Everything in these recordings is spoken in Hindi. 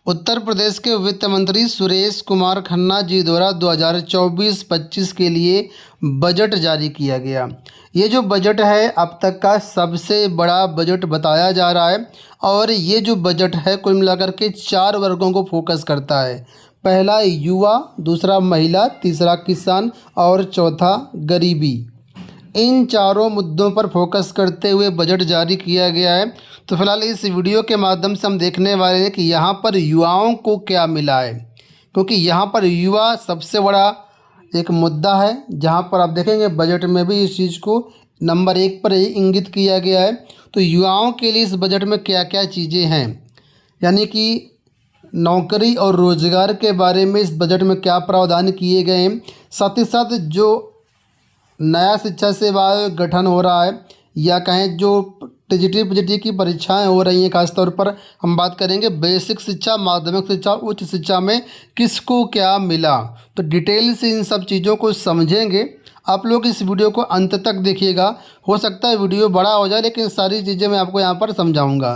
उत्तर प्रदेश के वित्त मंत्री सुरेश कुमार खन्ना जी द्वारा 2024-25 के लिए बजट जारी किया गया। ये जो बजट है अब तक का सबसे बड़ा बजट बताया जा रहा है और ये जो बजट है कुल मिलाकर के 4 वर्गों को फोकस करता है। पहला युवा, दूसरा महिला, तीसरा किसान और चौथा गरीबी। इन चारों मुद्दों पर फोकस करते हुए बजट जारी किया गया है। तो फिलहाल इस वीडियो के माध्यम से हम देखने वाले हैं कि यहाँ पर युवाओं को क्या मिला है, क्योंकि यहाँ पर युवा सबसे बड़ा एक मुद्दा है। जहाँ पर आप देखेंगे बजट में भी इस चीज़ को नंबर 1 पर ही इंगित किया गया है। तो युवाओं के लिए इस बजट में क्या क्या चीज़ें हैं, यानी कि नौकरी और रोज़गार के बारे में इस बजट में क्या प्रावधान किए गए हैं। साथ ही साथ जो नया शिक्षा सेवा गठन हो रहा है या कहें जो टीजीटी पीजीटी की परीक्षाएं हो रही हैं, खासतौर पर हम बात करेंगे बेसिक शिक्षा, माध्यमिक शिक्षा, उच्च शिक्षा में किसको क्या मिला। तो डिटेल से इन सब चीज़ों को समझेंगे। आप लोग इस वीडियो को अंत तक देखिएगा। हो सकता है वीडियो बड़ा हो जाए, लेकिन सारी चीज़ें मैं आपको यहाँ पर समझाऊंगा,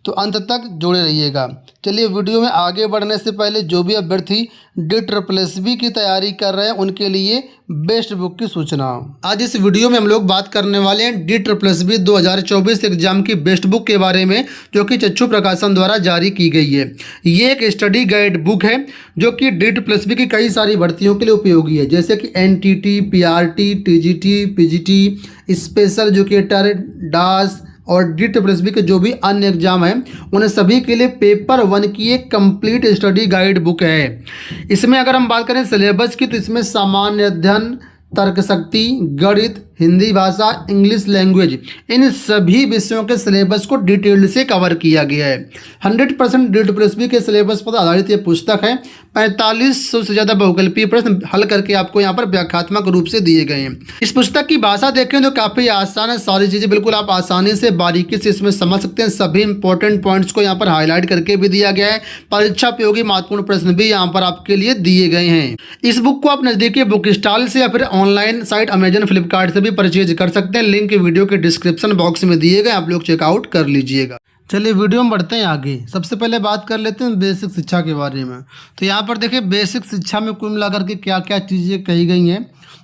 तो अंत तक जुड़े रहिएगा। चलिए वीडियो में आगे बढ़ने से पहले जो भी अभ्यर्थी DSSB की तैयारी कर रहे हैं उनके लिए बेस्ट बुक की सूचना। आज इस वीडियो में हम लोग बात करने वाले हैं DSSB 2024 एग्जाम की बेस्ट बुक के बारे में, जो कि चक्षु प्रकाशन द्वारा जारी की गई है। ये एक स्टडी गाइड बुक है जो कि DSSB की कई सारी भर्तियों के लिए उपयोगी है, जैसे कि NTT, PRT, TGT, PGT, special educator, dance और DSSB के जो भी अन्य एग्जाम हैं उन्हें सभी के लिए पेपर 1 की एक कंप्लीट स्टडी गाइड बुक है। इसमें अगर हम बात करें सिलेबस की, तो इसमें सामान्य अध्ययन, तर्क शक्ति, गणित, हिंदी भाषा, इंग्लिश लैंग्वेज, इन सभी विषयों के सिलेबस को डिटेल से कवर किया गया है। 100% DSSB के सिलेबस पर आधारित ये पुस्तक है। 4500 से ज़्यादा बहुकल्पीय प्रश्न हल करके आपको यहाँ पर व्याख्यात्मक रूप से दिए गए हैं। इस पुस्तक की भाषा देखें तो काफ़ी आसान है। सारी चीज़ें बिल्कुल आप आसानी से बारीकी से इसमें समझ सकते हैं। सभी इंपॉर्टेंट पॉइंट्स को यहाँ पर हाईलाइट करके भी दिया गया है। परीक्षा उपयोगी महत्वपूर्ण प्रश्न भी यहाँ पर आपके लिए दिए गए हैं। इस बुक को आप नज़दीकी बुक स्टॉल से या फिर ऑनलाइन साइट अमेजन, फ्लिपकार्ट से भी परचेज कर सकते हैं। लिंक वीडियो के डिस्क्रिप्शन बॉक्स में दिए गए, आप लोग चेकआउट कर लीजिएगा। चलिए वीडियो में बढ़ते हैं आगे। सबसे पहले बात कर लेते हैं बेसिक शिक्षा के बारे में। तो यहाँ पर देखिए बेसिक शिक्षा में कुल मिलाकर के क्या क्या चीज़ें कही गई हैं।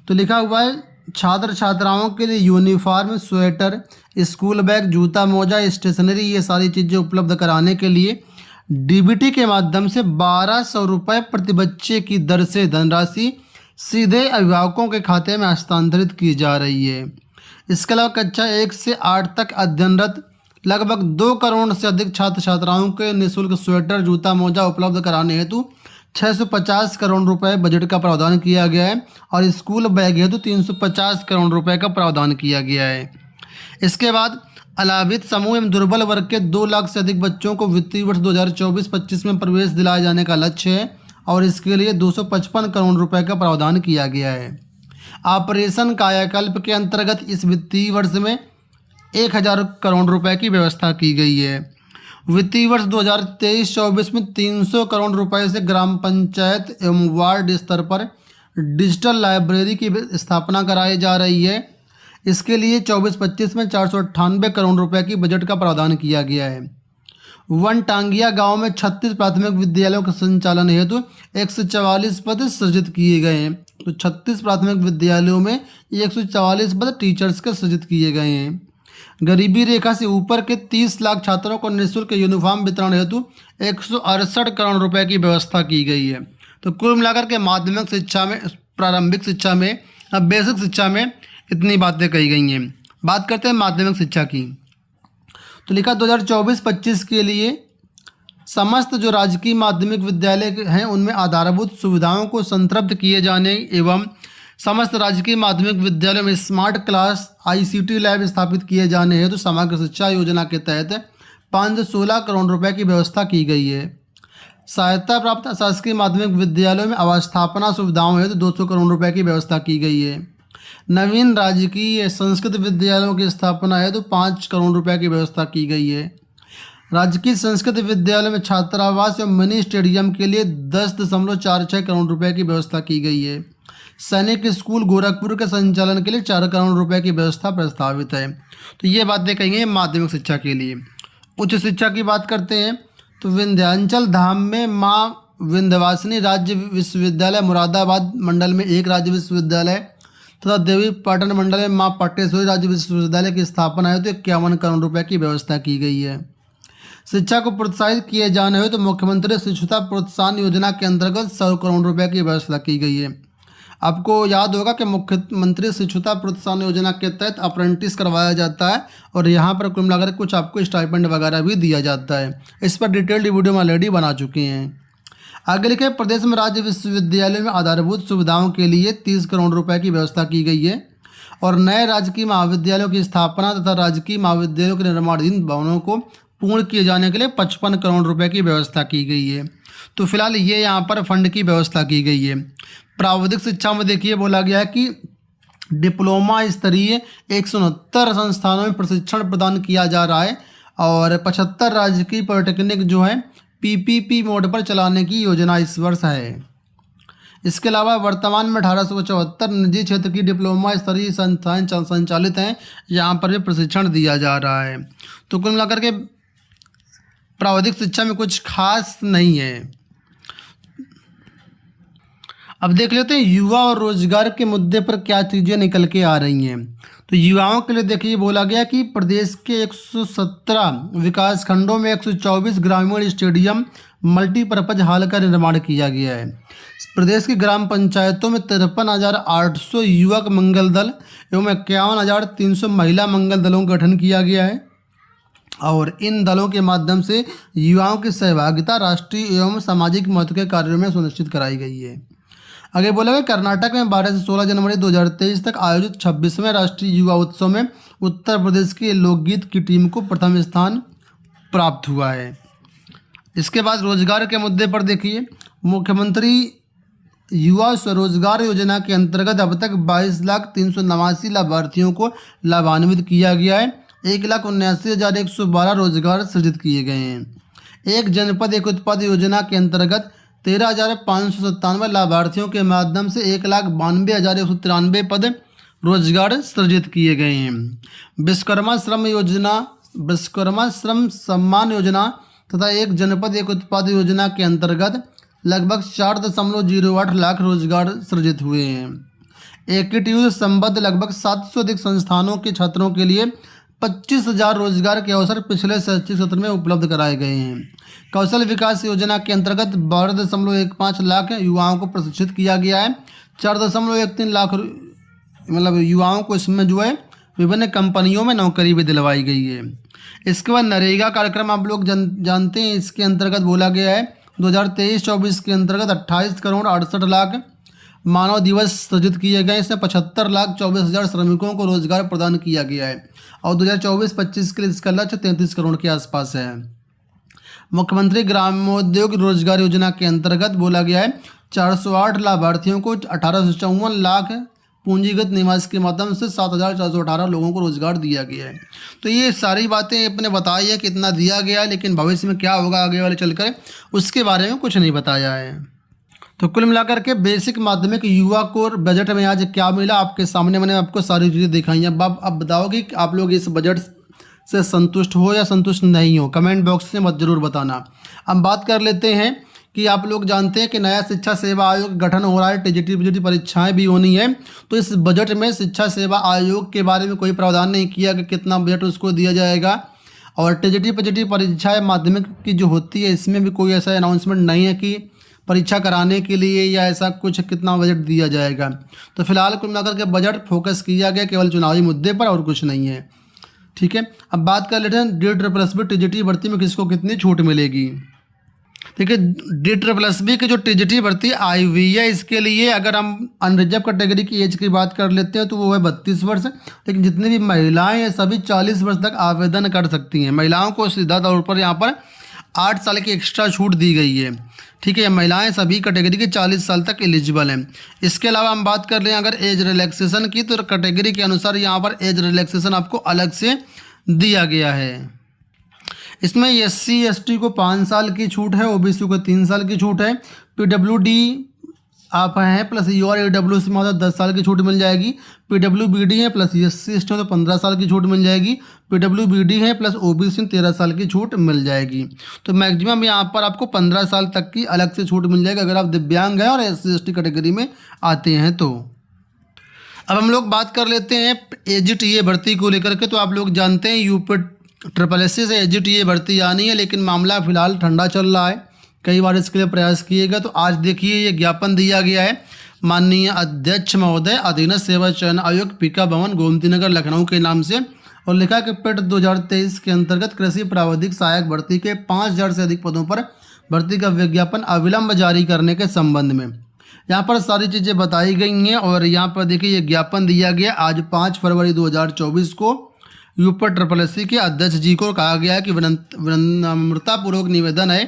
तो लिखा हुआ है छात्र छात्राओं के लिए यूनिफॉर्म, स्वेटर, स्कूल बैग, जूता, मोजा, स्टेशनरी, ये सारी चीज़ें उपलब्ध कराने के लिए DBT के माध्यम से 1200 रुपये प्रति बच्चे की दर से धनराशि सीधे अभिभावकों के खाते में हस्तांतरित की जा रही है। इसके अलावा कक्षा 1 से 8 तक अध्ययनरत लगभग 2 करोड़ से अधिक छात्र छात्राओं के निःशुल्क स्वेटर, जूता, मोजा उपलब्ध कराने हेतु 650 करोड़ रुपए बजट का प्रावधान किया गया है और स्कूल बैग हेतु 350 करोड़ रुपए का प्रावधान किया गया है। इसके बाद अलाभित समूह एवं दुर्बल वर्ग के 2 लाख से अधिक बच्चों को वित्तीय वर्ष 2024-25 में प्रवेश दिलाए जाने का लक्ष्य है और इसके लिए 255 करोड़ रुपए का प्रावधान किया गया है। ऑपरेशन कायाकल्प के अंतर्गत इस वित्तीय वर्ष में 1000 करोड़ रुपए की व्यवस्था की गई है। वित्तीय वर्ष 2023-24 में 300 करोड़ रुपए से ग्राम पंचायत एवं वार्ड स्तर पर डिजिटल लाइब्रेरी की स्थापना कराई जा रही है। इसके लिए 24-25 में 498 करोड़ रुपए की बजट का प्रावधान किया गया है। वनटांगिया गांव में 36 प्राथमिक विद्यालयों के संचालन हेतु 144 पद सृजित किए गए हैं। तो 36 प्राथमिक विद्यालयों में 144 पद टीचर्स के सृजित किए गए हैं। गरीबी रेखा से ऊपर के 30 लाख छात्रों को निःशुल्क यूनिफॉर्म वितरण हेतु 168 करोड़ रुपए की व्यवस्था की गई है। तो कुल मिलाकर के माध्यमिक शिक्षा में, प्रारंभिक शिक्षा में, बेसिक शिक्षा में इतनी बातें कही गई हैं। बात करते हैं माध्यमिक शिक्षा की। तो लिखा 2024-25 के लिए समस्त जो राजकीय माध्यमिक विद्यालय हैं उनमें आधारभूत सुविधाओं को संतृप्त किए जाने एवं समस्त राजकीय माध्यमिक विद्यालयों में स्मार्ट क्लास, ICT लैब स्थापित किए जाने हेतु समग्र शिक्षा योजना के तहत 516 करोड़ रुपए की व्यवस्था की गई है। सहायता प्राप्त अशासकीय माध्यमिक विद्यालयों में अवस्थापना सुविधाओं हेतु 200 करोड़ रुपए की व्यवस्था की गई है। नवीन राजकीय संस्कृत विद्यालयों की स्थापना हेतु 5 करोड़ रुपए की व्यवस्था की गई है। राजकीय संस्कृत विद्यालय में छात्रावास एवं मिनी स्टेडियम के लिए 10.46 करोड़ रुपए की व्यवस्था की गई है। सैनिक स्कूल गोरखपुर के संचालन के लिए 4 करोड़ रुपए की व्यवस्था प्रस्तावित है। तो ये बातें कही गई माध्यमिक शिक्षा के लिए। उच्च शिक्षा की बात करते हैं तो विंध्याचल धाम में माँ विंध्यवासिनी राज्य विश्वविद्यालय मुरादाबाद मंडल में एक राज्य विश्वविद्यालय तथा देवी पाटन मंडल में माँ पाटेश्वरी राज्य विश्वविद्यालय की स्थापना है तो 51 करोड़ रुपए की व्यवस्था की गई है। शिक्षा को प्रोत्साहित किए जाने हो तो मुख्यमंत्री शिक्षुता प्रोत्साहन योजना के अंतर्गत 100 करोड़ रुपए की व्यवस्था की गई है। आपको याद होगा कि मुख्यमंत्री शिक्षुता प्रोत्साहन योजना के तहत अप्रेंटिस करवाया जाता है और यहाँ पर कुल मिलाकर कुछ आपको स्टाइपेंड वगैरह भी दिया जाता है। इस पर डिटेल्ड वीडियो में ऑलरेडी बना चुके हैं। आगे लिखे, प्रदेश में राज्य विश्वविद्यालय में आधारभूत सुविधाओं के लिए 30 करोड़ रुपए की व्यवस्था की गई है और नए राजकीय महाविद्यालयों की स्थापना तथा राजकीय महाविद्यालयों के निर्माणाधीन भवनों को पूर्ण किए जाने के लिए 55 करोड़ रुपए की व्यवस्था की गई है। तो फिलहाल ये यहाँ पर फंड की व्यवस्था की गई है। प्राविधिक शिक्षा में देखिए बोला गया है कि डिप्लोमा स्तरीय 169 संस्थानों में प्रशिक्षण प्रदान किया जा रहा है और 75 राजकीय पॉलिटेक्निक जो है पीपीपी मोड पर चलाने की योजना इस वर्ष है। इसके अलावा वर्तमान में 1874 निजी क्षेत्र की डिप्लोमा स्तरीय संस्थाएं संचालित हैं, यहाँ पर भी प्रशिक्षण दिया जा रहा है। तो कुल मिलाकर के प्राविधिक शिक्षा में कुछ खास नहीं है। अब देख लेते हैं युवा और रोजगार के मुद्दे पर क्या चीज़ें निकल के आ रही हैं। तो युवाओं के लिए देखिए बोला गया कि प्रदेश के 117 विकास खंडों में 124 ग्रामीण स्टेडियम मल्टीपर्पज हॉल का निर्माण किया गया है। प्रदेश की ग्राम पंचायतों में 53,800 युवक मंगल दल एवं 51,300 महिला मंगल दलों का गठन किया गया है और इन दलों के माध्यम से युवाओं की सहभागिता राष्ट्रीय एवं सामाजिक महत्व के कार्यों में सुनिश्चित कराई गई है। आगे बोला गया, कर्नाटक में 12 से 16 जनवरी 2023 तक आयोजित 26वें राष्ट्रीय युवा उत्सव में उत्तर प्रदेश के लोकगीत की टीम को प्रथम स्थान प्राप्त हुआ है। इसके बाद रोजगार के मुद्दे पर देखिए, मुख्यमंत्री युवा स्वरोजगार योजना के अंतर्गत अब तक 22,389 लाभार्थियों को लाभान्वित किया गया है। 1,79,112 रोजगार सृजित किए गए हैं। एक जनपद एक उत्पाद योजना के अंतर्गत 13,597 लाभार्थियों के माध्यम से 1,92,193 पद रोजगार सृजित किए गए हैं। विश्वकर्मा श्रम सम्मान योजना तथा एक जनपद एक उत्पाद योजना के अंतर्गत लगभग 4.08 लाख रोजगार सृजित हुए हैं। एक्टिव संबद्ध लगभग 700 अधिक संस्थानों के छात्रों के लिए 25,000 रोजगार के अवसर पिछले शैक्षिक सत्र में उपलब्ध कराए गए हैं। कौशल विकास योजना के अंतर्गत 12.15 लाख युवाओं को प्रशिक्षित किया गया है। 4.13 लाख युवाओं को इसमें जो है विभिन्न कंपनियों में नौकरी भी दिलवाई गई है। इसके बाद नरेगा कार्यक्रम आप लोग जानते हैं, इसके अंतर्गत बोला गया है 2023-24 के अंतर्गत 28 करोड़ 68 लाख मानव दिवस सृजित किए गए। इसमें 75,24,000 श्रमिकों को रोजगार प्रदान किया गया है और 2024-25 के लिए इसका लक्ष्य 33 करोड़ के आसपास है। मुख्यमंत्री ग्रामोद्योग रोजगार योजना के अंतर्गत बोला गया है 408 लाभार्थियों को 1854 लाख पूंजीगत निवेश के माध्यम से 7,418 लोगों को रोजगार दिया गया है। तो ये सारी बातें अपने बताई है कितना दिया गया है, लेकिन भविष्य में क्या होगा आगे वाले चलकर उसके बारे में कुछ नहीं बताया है। तो कुल मिलाकर के बेसिक माध्यमिक युवा को बजट में आज क्या मिला आपके सामने मैंने आपको सारी चीज़ें दिखाई हैं। अब बताओ कि आप लोग इस बजट से संतुष्ट हो या संतुष्ट नहीं हो, कमेंट बॉक्स में मत जरूर बताना। अब बात कर लेते हैं कि आप लोग जानते हैं कि नया शिक्षा सेवा आयोग गठन हो रहा है, टीजीटी परीक्षाएं भी होनी है। तो इस बजट में शिक्षा सेवा आयोग के बारे में कोई प्रावधान नहीं किया कि कितना बजट उसको दिया जाएगा और टीजीटी परीक्षाएं माध्यमिक की जो होती है इसमें भी कोई ऐसा अनाउंसमेंट नहीं है कि परीक्षा कराने के लिए या ऐसा कुछ कितना बजट दिया जाएगा। तो फिलहाल कुल मिलाकर के बजट फोकस किया गया केवल चुनावी मुद्दे पर और कुछ नहीं है। ठीक है, अब बात कर लेते हैं DSSB टीजीटी भर्ती में किसको कितनी छूट मिलेगी। देखिए DSSB की जो टीजीटी भर्ती आई हुई है इसके लिए अगर हम अनरिजर्व कैटेगरी की एज की बात कर लेते हैं तो वो है 32 वर्ष, लेकिन जितनी भी महिलाएं हैं सभी 40 वर्ष तक आवेदन कर सकती हैं। महिलाओं को सीधा तौर पर यहाँ पर 8 साल की एक्स्ट्रा छूट दी गई है। ठीक है, महिलाएं सभी कैटेगरी के 40 साल तक एलिजिबल हैं। इसके अलावा हम बात कर लें अगर एज रिलैक्सेशन की तो कैटेगरी के अनुसार यहाँ पर एज रिलैक्सेशन आपको अलग से दिया गया है। इसमें SC ST को 5 साल की छूट है, OBC को 3 साल की छूट है, PWD आप हैं प्लस यू और AWS में होता है 10 साल की छूट मिल जाएगी। PWBD है प्लस SC ST तो 15 साल की छूट मिल जाएगी। PWBD है प्लस OBC में 13 साल की छूट मिल जाएगी। तो मैक्सिमम यहाँ पर आपको 15 साल तक की अलग से छूट मिल जाएगी अगर आप दिव्यांग हैं और SC ST कैटेगरी में आते हैं तो। अब हम लोग बात कर लेते हैं AGTA भर्ती को लेकर के। तो आप लोग जानते हैं UPSSSC से AGTA भर्ती आनी है, लेकिन मामला फिलहाल ठंडा चल रहा है। कई बार इसके लिए प्रयास किएगा। तो आज देखिए ये ज्ञापन दिया गया है माननीय अध्यक्ष महोदय अधीनस्थ सेवा चयन आयोग पीका भवन गोमती नगर लखनऊ के नाम से, और लिखा कि पेट 2023 के अंतर्गत कृषि प्राविधिक सहायक भर्ती के 5000 से अधिक पदों पर भर्ती का विज्ञापन अविलंब जारी करने के संबंध में। यहाँ पर सारी चीज़ें बताई गई हैं और यहाँ पर देखिए ये ज्ञापन दिया गया आज 5 फरवरी 2024 को। UPSSSC के अध्यक्ष जी को कहा गया है कि विनम्रतापूर्वक निवेदन है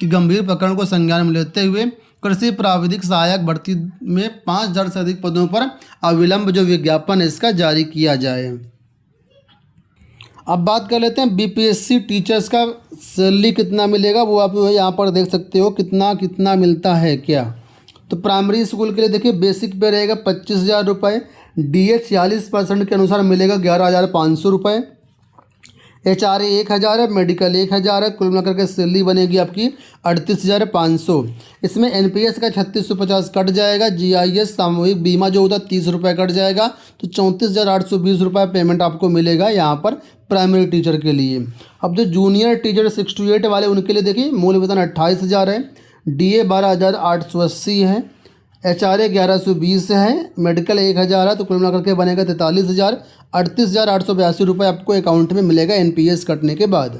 कि गंभीर प्रकरण को संज्ञान में लेते हुए कृषि प्राविधिक सहायक भर्ती में 5000 से अधिक पदों पर अविलंब जो विज्ञापन है इसका जारी किया जाए। अब बात कर लेते हैं BPSC टीचर्स का सैलरी कितना मिलेगा, वो आप यहाँ पर देख सकते हो कितना कितना मिलता है क्या। तो प्राइमरी स्कूल के लिए देखिए बेसिक पे रहेगा 25,000 रुपये, DA 46% के अनुसार मिलेगा 11,500 रुपये, HRA 1,000 है, मेडिकल 1,000 है, कुल मिलाकर के सैलरी बनेगी आपकी 38,500। इसमें NPS का 3650 कट जाएगा, GIS सामूहिक बीमा जो होता है 30 रुपये कट जाएगा, तो 34,820 रुपये पेमेंट आपको मिलेगा यहाँ पर प्राइमरी टीचर के लिए। अब जो जूनियर टीचर 6 to 8 वाले उनके लिए देखिए मूल वेतन 28,000 है, DA 12,880 है, HRA 1120 है, मेडिकल 1,000 है, तो कुल मिलाकर के बनेगा 43,000। 38,882 रुपये आपको अकाउंट में मिलेगा NPS कटने के बाद।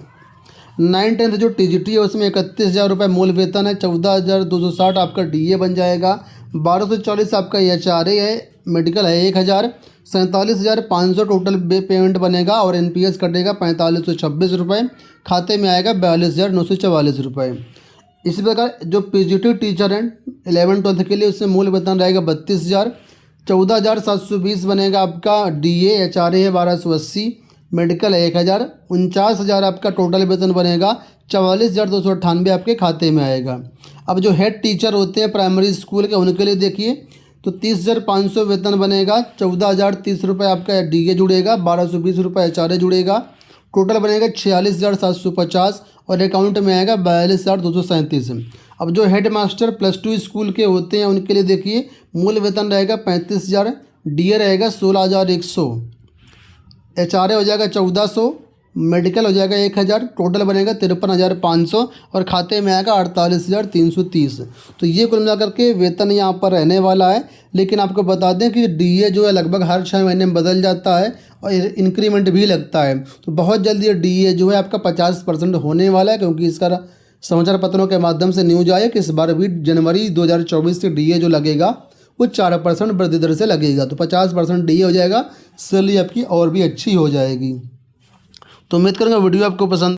9-10 जो TGT है उसमें 31,000 रुपये मूल वेतन है, 14,260 आपका DA बन जाएगा, 1240 आपका HRA है, मेडिकल है 1,000, 47,500 टोटल पेमेंट बनेगा और NPS कटेगा 4,526 रुपये, खाते में आएगा 42,944 रुपये। इसी प्रकार जो PGT टीचर हैं 11-12 के लिए उसमें मूल वेतन रहेगा 32,000, 14,720 बनेगा आपका DA, HRA है 1,280, मेडिकल है 1,000, 49,000 आपका टोटल वेतन बनेगा, 44,298 आपके खाते में आएगा। अब जो हेड टीचर होते हैं प्राइमरी स्कूल के उनके लिए देखिए तो 30,500 वेतन बनेगा, 14,030 रुपये आपका DA जुड़ेगा, 1,220 रुपये HRA जुड़ेगा, टोटल बनेगा 46,750 और अकाउंट में आएगा 42,237। अब जो हेड मास्टर +2 स्कूल के होते हैं उनके लिए देखिए मूल वेतन रहेगा 35,000, DA रहेगा 16,100, HRA हो जाएगा 1,400, मेडिकल हो जाएगा 1,000, टोटल बनेगा 53,500 और खाते में आएगा 48,330। तो ये कुल मिलाकर के वेतन यहाँ पर रहने वाला है। लेकिन आपको बता दें कि DA जो है लगभग हर 6 महीने में बदल जाता है और इंक्रीमेंट भी लगता है। तो बहुत जल्दी ये DA जो है आपका 50% होने वाला है, क्योंकि इसका समाचार पत्रों के माध्यम से न्यूज आया कि इस बार भी जनवरी 2024 से DA जो लगेगा वो 4% वृद्धि दर से लगेगा। तो 50% DA हो जाएगा, सैलरी आपकी और भी अच्छी हो जाएगी। तो उम्मीद करूँगा वीडियो आपको पसंद